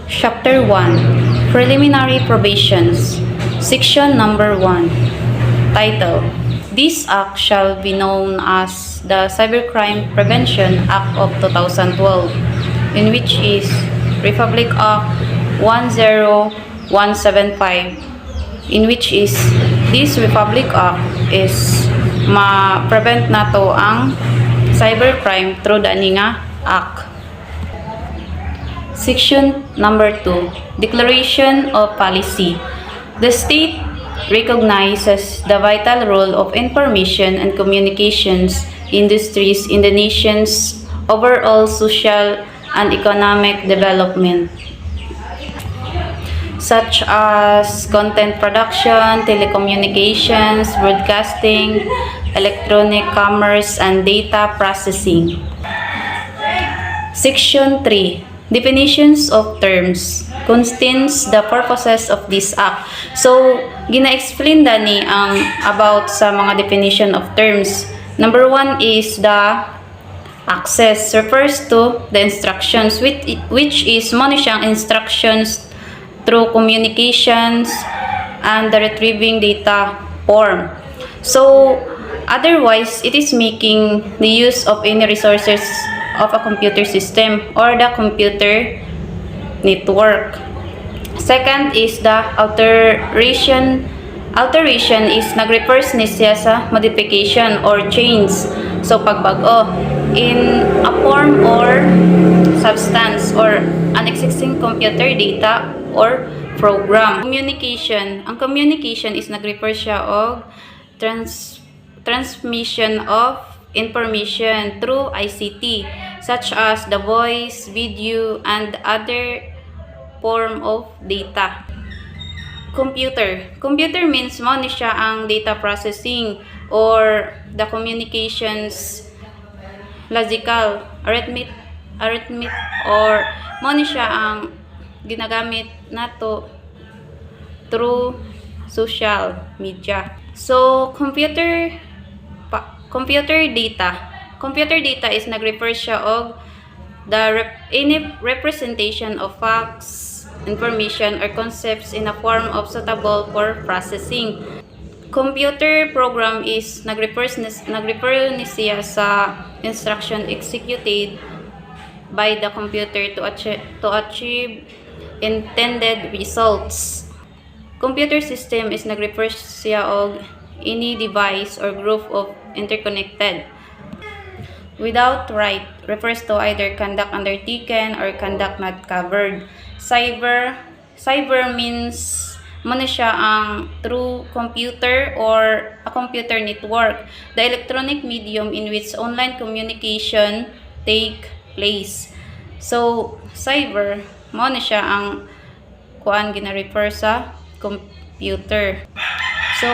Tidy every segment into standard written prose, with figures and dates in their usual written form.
Chapter 1, Preliminary Provisions, Section Number 1, Title, This Act shall be known as the Cybercrime Prevention Act of 2012, in which is Republic Act 10175, in which is this Republic Act is ma-prevent nato ang cybercrime through the nga act. Section number 2, Declaration of Policy. The state recognizes the vital role of information and communications industries in the nation's overall social and economic development, such as content production, telecommunications, broadcasting, electronic commerce, and data processing. Section 3, Definitions of terms contains the purposes of this act. So, gina-explain dani ang about sa mga definition of terms. Number 1 is the access, refers to the instructions which is mo ni siyang instructions through communications and the retrieving data form. So, otherwise, it is making the use of any resources of a computer system or the computer network. Second is the alteration. Alteration is nag-refers ni siya sa modification or change. So pagbago in a form or substance or an existing computer data or program. Communication. Ang communication is nag-refer siya og transmission of information through ICT, such as the voice, video, and other form of data. Computer. Computer means mo ni siya ang data processing or the communications logical, arithmetic or mo ni siya ang ginagamit nato through social media. So, computer data. Computer data is nag-refer siya og any representation of facts, information, or concepts in a form of suitable for processing. Computer program is nag-refer ni siya sa instruction executed by the computer to achieve intended results. Computer system is nag-refer siya og any device or group of interconnected without right, refers to either conduct undertaken or conduct not covered. Cyber means mo na siya ang through computer or a computer network, the electronic medium in which online communication take place. So cyber mo na siya ang kuan gina-refer sa computer. So,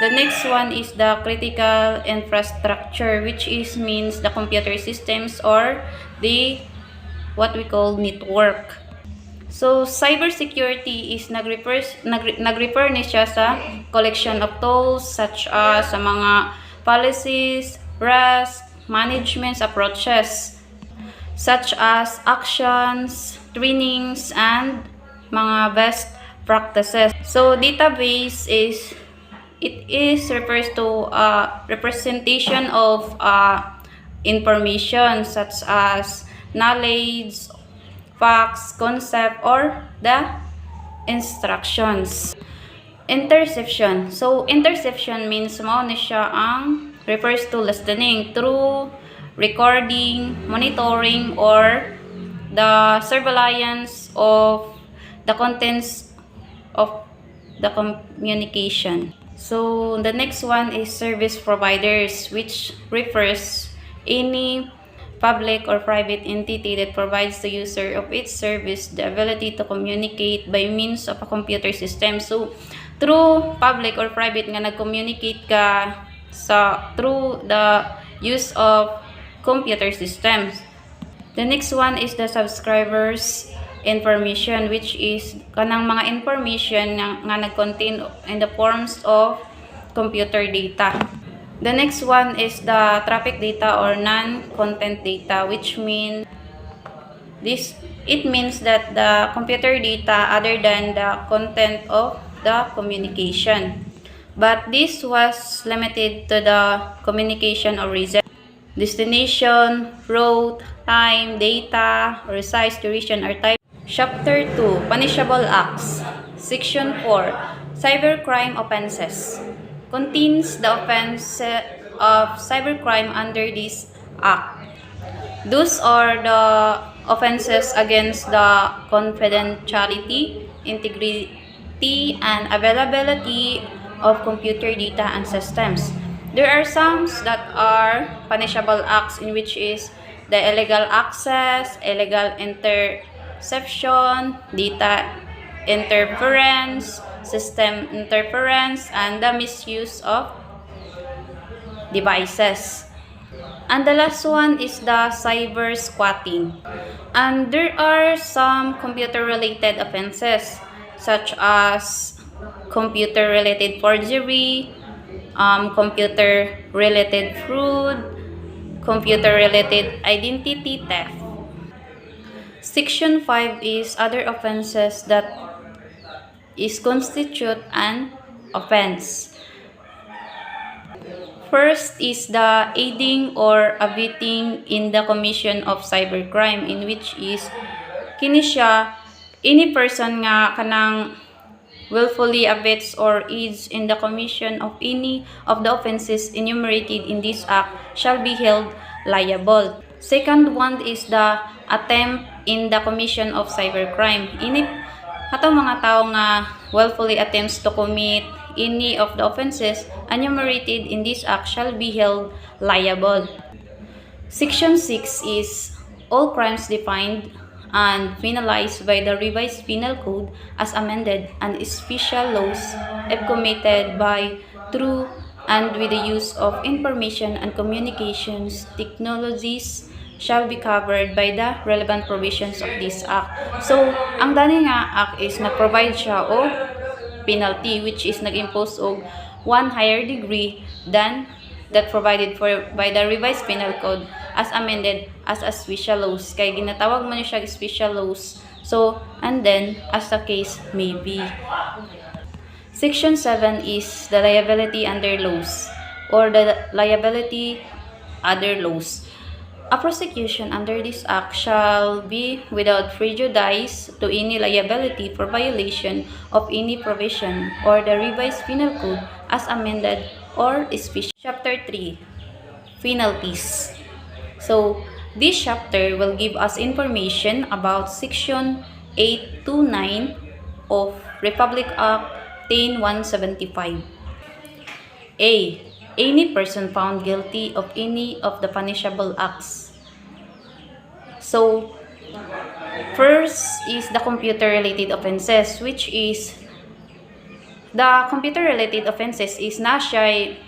the next one is the critical infrastructure, which means the computer systems or the what we call network. So, cybersecurity is nag-refer ni siya sa collection of tools such as sa mga policies, risk management approaches, such as actions, trainings, and mga best practices. So, database refers to a representation of information such as knowledge, facts, concept, or the instructions. Interception. So, interception means mo ni siya ang refers to listening through recording, monitoring, or the surveillance of the contents of the communication. So, the next one is service providers, which refers any public or private entity that provides the user of its service the ability to communicate by means of a computer system. So, through public or private nga nag-communicate ka through the use of computer systems. The next one is the subscribers information, which is kanang mga information nga nag-contain in the forms of computer data. The next one is the traffic data or non-content data, which means this It means that the computer data other than the content of the communication. But this was limited to the communication or result. Destination, route, time, data, or size, duration, or type. Chapter 2, Punishable Acts. Section 4, Cybercrime Offenses. Contains the offense of cybercrime under this act. Those are the offenses against the confidentiality, integrity, and availability of computer data and systems. There are some that are punishable acts in which is the illegal access, illegal interception, data interference, system interference, and the misuse of devices. And the last one is the cyber squatting. And there are some computer-related offenses such as computer-related forgery, computer-related fraud, computer-related identity theft. Section 5 is other offenses that is constitute an offense. First is the aiding or abetting in the commission of cybercrime, in which is kini siya any person nga kanang willfully abets or aids in the commission of any of the offenses enumerated in this act shall be held liable. Second one is the attempt in the commission of cybercrime. Ini atong mga tao nga willfully attempts to commit any of the offenses enumerated in this act shall be held liable. Section 6 is all crimes defined and penalized by the revised penal code as amended and special laws if committed by, through, and with the use of information and communications technologies shall be covered by the relevant provisions of this act. So, ang dani nga act is nag-provide siya o penalty which is nag-impose og one higher degree than that provided for by the revised penal code as amended as a special laws. Kay ginatawag man siya special laws. So, and then as the case may be. Section 7 is the liability under laws or the liability other laws. A prosecution under this act shall be without prejudice to any liability for violation of any provision or the revised penal code as amended or special. Chapter 3, Penalties. So, this chapter will give us information about Section 8 to 9 of Republic Act 10175. A. Any person found guilty of any of the punishable acts. So, first is the computer-related offenses, which is the computer-related offenses is na siya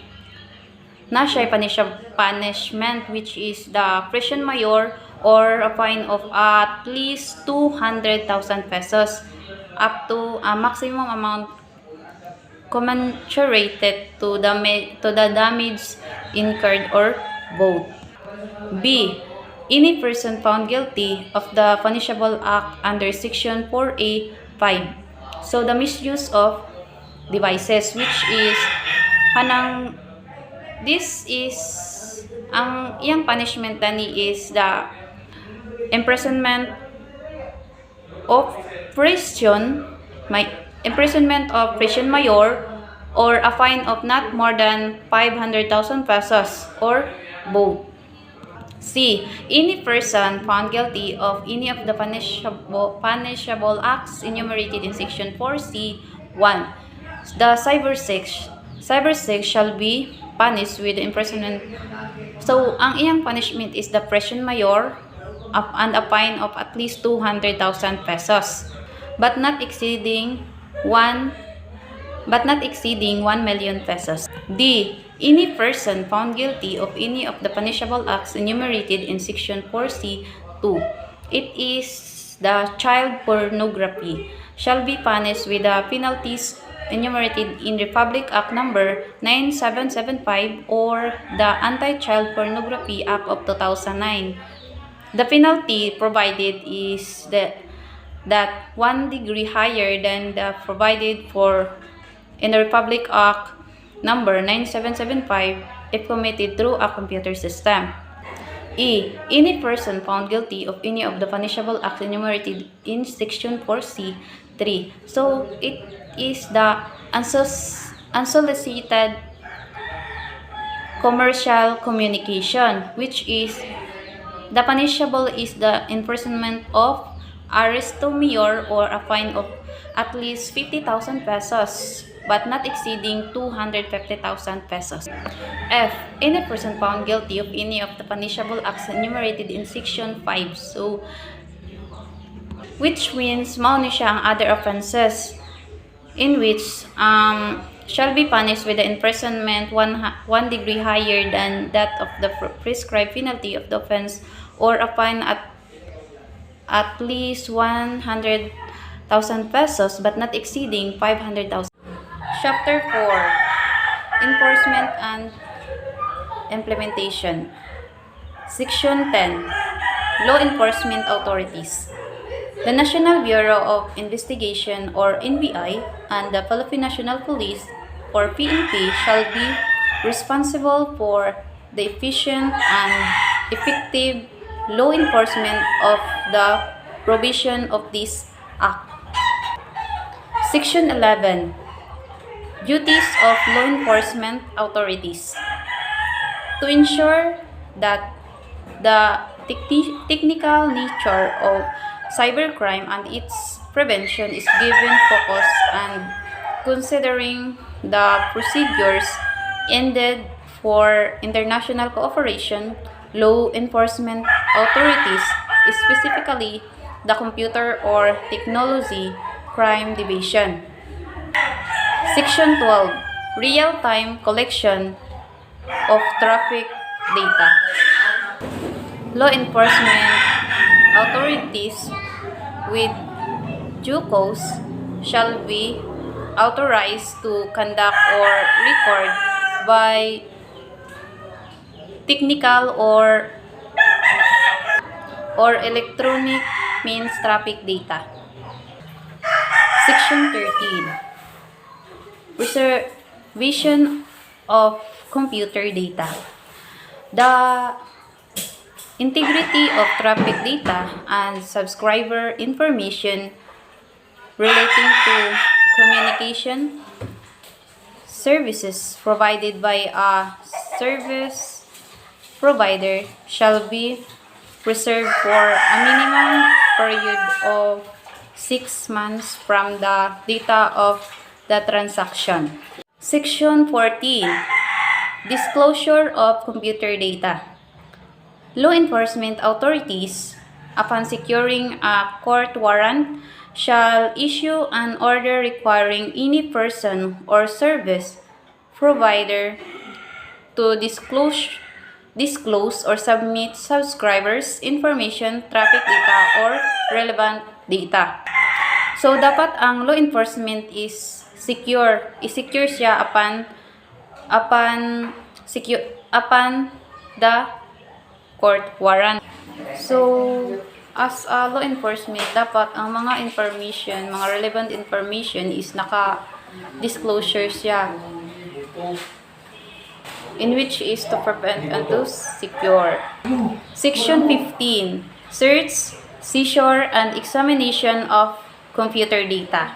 punishment, which is the prison mayor or a fine of at least 200,000 pesos up to a maximum amount commensurated to the damage incurred or both. B. Any person found guilty of the punishable act under Section 4A 5. So the misuse of devices, which is kanang this is ang iyang punishment tani is the imprisonment of prison mayor or a fine of not more than 500,000 pesos or both. C. Any person found guilty of any of the punishable acts enumerated in Section 4C 1. The cyber sex shall be punished with imprisonment. So, ang iyang punishment is the prison mayor and a fine of at least 200,000 pesos, but not exceeding 1 million pesos. D. Any person found guilty of any of the punishable acts enumerated in Section 4C 2. It is the child pornography shall be punished with the penalties enumerated in Republic Act number 9775 or the Anti-Child Pornography Act of 2009. The penalty provided is that 1 degree higher than the provided for in the Republic Act number 9775 if committed through a computer system. E. Any person found guilty of any of the punishable acts enumerated in Section 4C 3. So, it is the unsolicited commercial communication, which is the punishable is the imprisonment of arresto mayor or a fine of at least 50,000 pesos but not exceeding 250,000 pesos. F. Any person found guilty of any of the punishable acts enumerated in Section 5. So, which means mauna siya ang other offenses in which shall be punished with the imprisonment 1 degree higher than that of the prescribed penalty of the offense or a fine at least 100,000 pesos but not exceeding 500,000. Chapter 4. Enforcement and Implementation. Section 10. Law Enforcement Authorities. The National Bureau of Investigation or NBI and the Philippine National Police or PNP shall be responsible for the efficient and effective law enforcement of the provision of this Act. Section 11. Duties of Law Enforcement Authorities. To ensure that the technical nature of cybercrime and its prevention is given focus and considering the procedures ended for international cooperation, law enforcement authorities, specifically the Computer or Technology Crime Division. Section 12. Real-time collection of traffic data. Law enforcement authorities with due cause shall be authorized to conduct or record by technical or electronic means traffic data. Section 13. Preservation of computer data. The integrity of traffic data and subscriber information relating to communication services provided by a service provider shall be preserved for a minimum period of 6 months from the data of the transaction. Section 14. Disclosure of computer data. Law enforcement authorities, upon securing a court warrant, shall issue an order requiring any person or service provider to disclose or submit subscribers' information, traffic data, or relevant data. So, dapat ang law enforcement is secure siya upon the court warrant. So, as a law enforcement, dapat ang mga information, mga relevant information is naka-disclosure siya, in which is to prevent and to secure. Section 15. Search, seizure, and examination of computer data.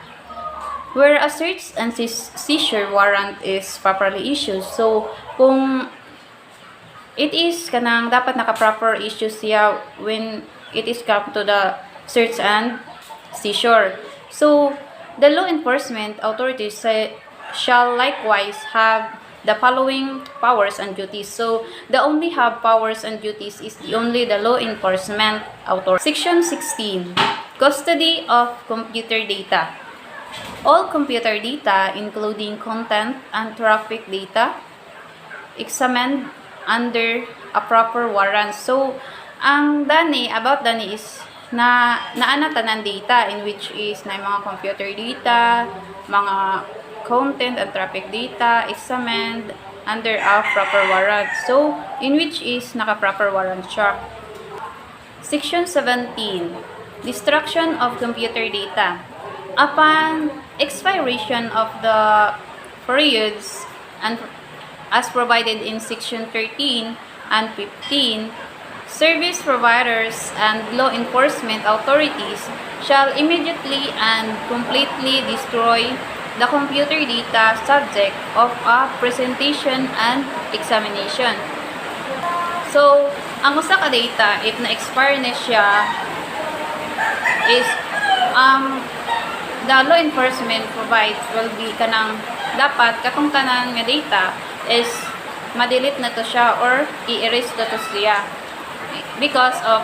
Where a search and seizure warrant is properly issued, so kung it is kanang dapat naka-proper issue siya when it is come to the search and seizure. So, the law enforcement authorities shall likewise have the following powers and duties. So, the only have powers and duties is only the law enforcement authority. Section 16. Custody of computer data. All computer data, including content and traffic data, examined under a proper warrant. So, ang about dani is naana tanan data in which is na mga computer data, mga content and traffic data examined under a proper warrant. So, in which is naka-proper warrant siya. Section 17. Destruction of computer data. Upon expiration of the periods and as provided in Section 13 and 15, service providers and law enforcement authorities shall immediately and completely destroy the computer data subject of a presentation and examination. So, ang usa ka data, if na-expire na siya, is the law enforcement provides will be kanang dapat katong tanan nga data is ma-delete na to siya or i-erase na to siya because of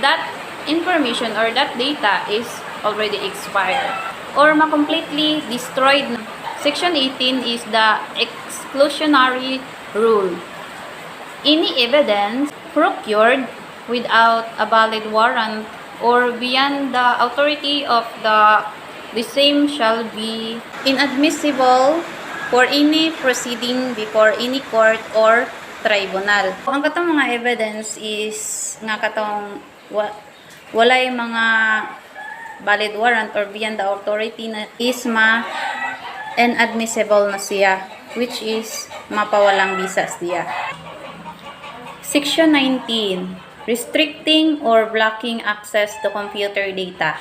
that information or that data is already expired or ma-completely destroyed. Section 18 is the exclusionary rule. Any evidence procured without a valid warrant or beyond the authority of the same shall be inadmissible for any proceeding before any court or tribunal. Ang katong mga evidence is nga katong walay mga valid warrant or beyond the authority na is inadmissible na siya, which is mapawalang bisa siya. Section 19. Restricting or blocking access to computer data.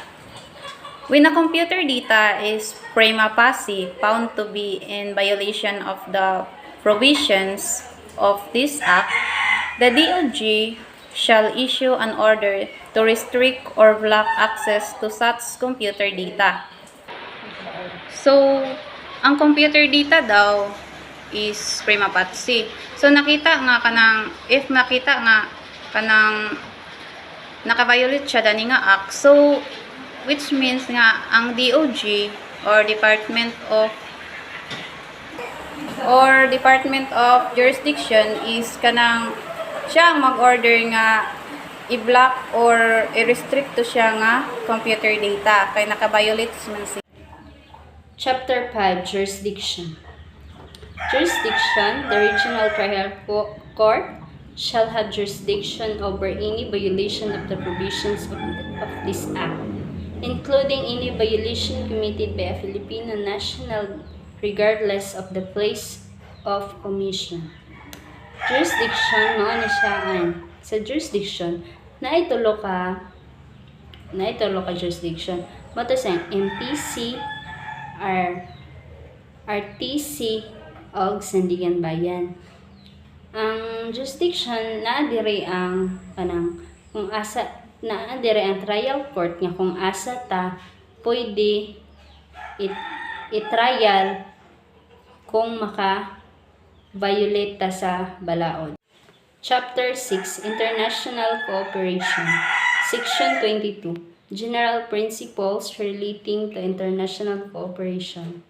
When a computer data is prima facie found to be in violation of the provisions of this Act, the DOJ shall issue an order to restrict or block access to such computer data. So, ang computer data daw is prima facie. So, nakita nga kanang, if nakita nga kanang naka-violate siya dani nga act, so which means nga ang DOJ or Department of Jurisdiction is kanang siya ang mag-order nga i-block or i-restrict to siya nga computer data kay naka-violate man siya. Chapter 5. Jurisdiction. Jurisdiction. The regional trial court shall have jurisdiction over any violation of the provisions of this Act, including any violation committed by a Filipino national regardless of the place of commission. Jurisdiction, mao ni siya sa jurisdiction naitulo ka jurisdiction. Mato sa MTC, RTC og Sandigan Bayan. Ang jurisdiction naa diri ang kanang kung asa naa diri ang trial court nga kung asa ta pwede i-trial kung maka-violate ta sa balaod. Chapter 6. International Cooperation. Section 22. General Principles relating to international cooperation.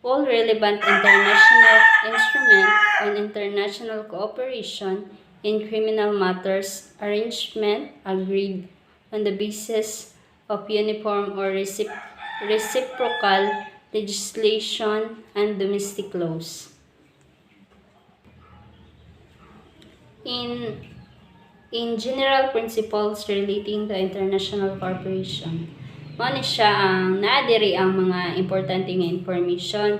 All relevant international instruments on international cooperation in criminal matters arrangement agreed on the basis of uniform or reciprocal legislation and domestic laws. In general principles relating to international cooperation, mao ni siya ang naadiri ang mga importante nga information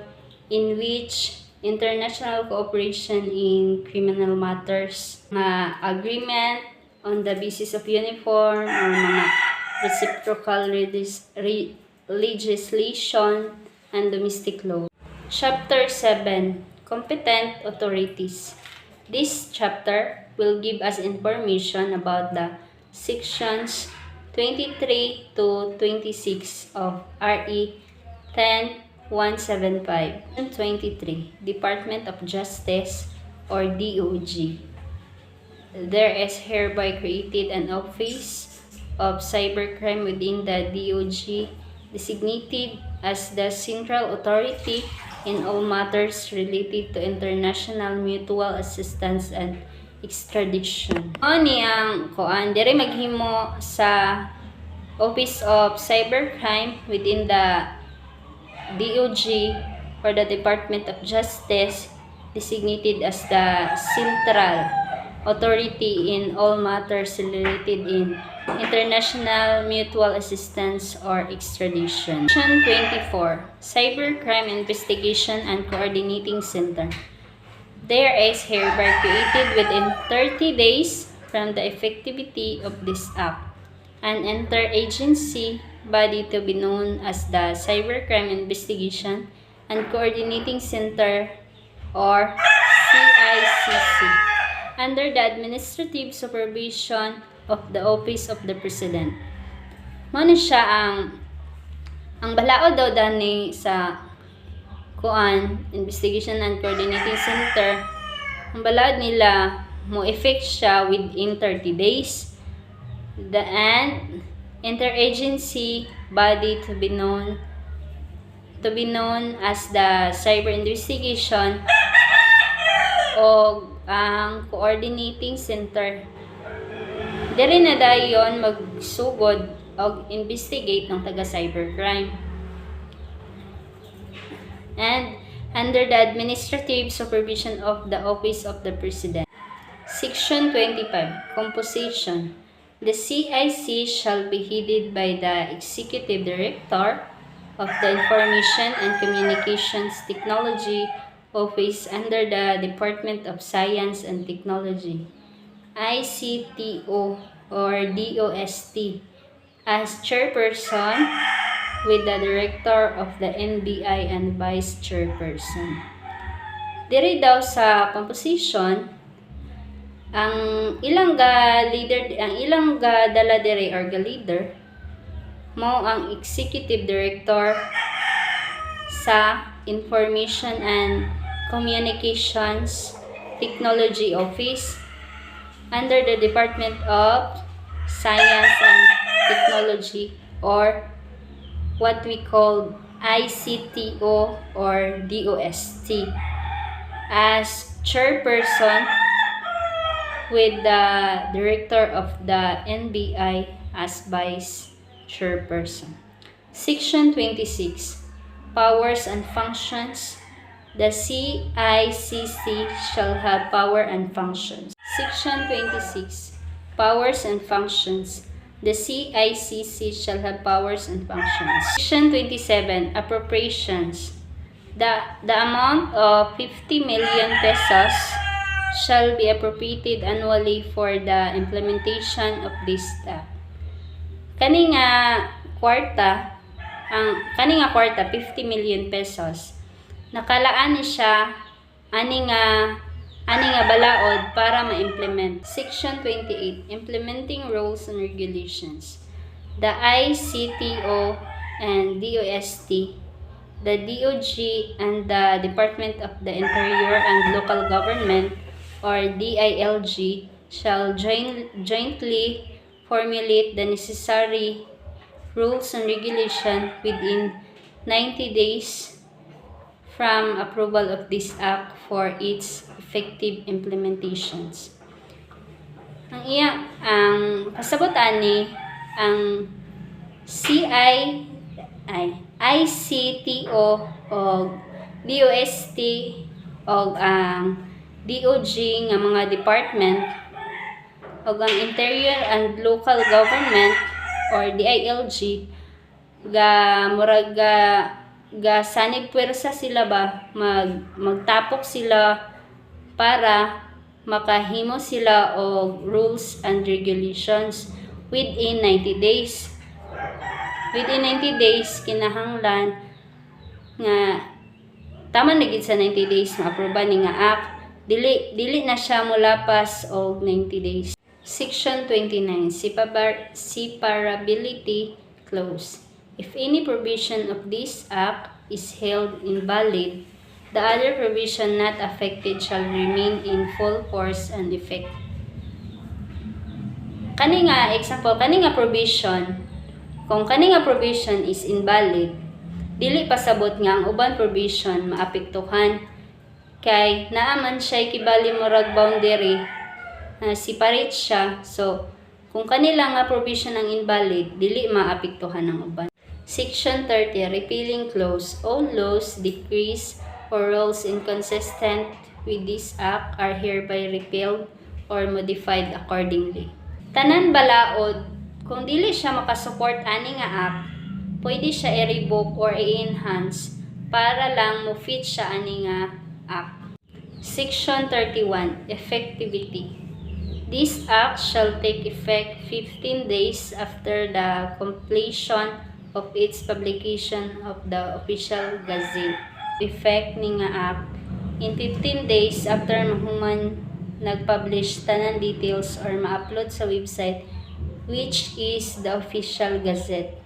in which international cooperation in criminal matters, mga agreement on the basis of uniform or mga reciprocal legislation and domestic law. Chapter 7. Competent authorities. This chapter will give us information about the sections 23 to 26 of RE 10175. 23. Department of Justice or DOJ. There is hereby created an office of cybercrime within the DOJ designated as the central authority in all matters related to international mutual assistance and extradition. Ni ang koan diri maghimo sa Office of Cybercrime within the DOJ or the Department of Justice designated as the central authority in all matters related in international mutual assistance or extradition. Section 24. Cybercrime Investigation and Coordinating Center. There is hereby created within 30 days from the effectivity of this act an interagency body to be known as the Cybercrime Investigation and Coordinating Center or CICC under the administrative supervision of the Office of the President. Mano siya ang balaod daw dani sa Investigation and Coordinating Center, ang balaod nila mo effect siya within 30 days. The interagency body to be known as the Cyber Investigation o ang Coordinating Center. Diri na dayon magsugod og investigate ng taga-cybercrime. And under the administrative supervision of the Office of the President. Section 25. Composition. The CIC shall be headed by the Executive Director of the Information and Communications Technology Office under the Department of Science and Technology, ICTO or DOST, as chairperson with the Director of the NBI and Vice Chairperson. Diri daw sa composition, ang ilang dala diri or leader mo ang Executive Director sa Information and Communications Technology Office under the Department of Science and Technology or what we call ICTO or DOST as chairperson with the Director of the NBI as vice chairperson. Section 26. Powers and functions. The CICC shall have power and functions. Section 26. Powers and functions. The CICC shall have powers and functions. Section 27. Appropriations. The amount of 50 million pesos shall be appropriated annually for the implementation of this act. Kani nga kwarta, 50 million pesos. Nakalaan ni siya ani nga balaod para ma-implement. Section 28. Implementing rules and regulations. The ICTO and DOST, the DOG and the Department of the Interior and Local Government or DILG shall jointly formulate the necessary rules and regulation within 90 days from approval of this act for its effective implementations. Ang kasabutan ni ang ICTO o DOST o ang DOG nga mga department o ang Interior and Local Government or DILG ga sanib pwersa sila ba magtapok sila para makahimo sila og rules and regulations within 90 days. Within 90 days kinahanglan nga tama na gid sa 90 days ma-aproba ni nga act. Dili na siya molapas og 90 days. Section 29. Separability clause. If any provision of this act is held invalid, the other provision not affected shall remain in full force and effect. Kani nga provision, kung kani nga provision is invalid, dili pasabot nga ang uban provision maapektuhan kay naaman siya kibali murag boundary na separate siya. So kung kanila nga provision ang invalid, dili maapektuhan ang uban. Section 30. Repealing clause. All laws, decrees, or rules inconsistent with this act are hereby repealed or modified accordingly. Tanan balaod, kung dili siya makasupport ani nga app, pwede siya i-revoke or i-enhance para lang mo-fit siya ani nga app. Section 31, Effectivity. This act shall take effect 15 days after the completion of its publication of the official gazette. Effect ni nga app in 15 days after mahuman nag-publish tanan details or ma-upload sa website which is the official gazette.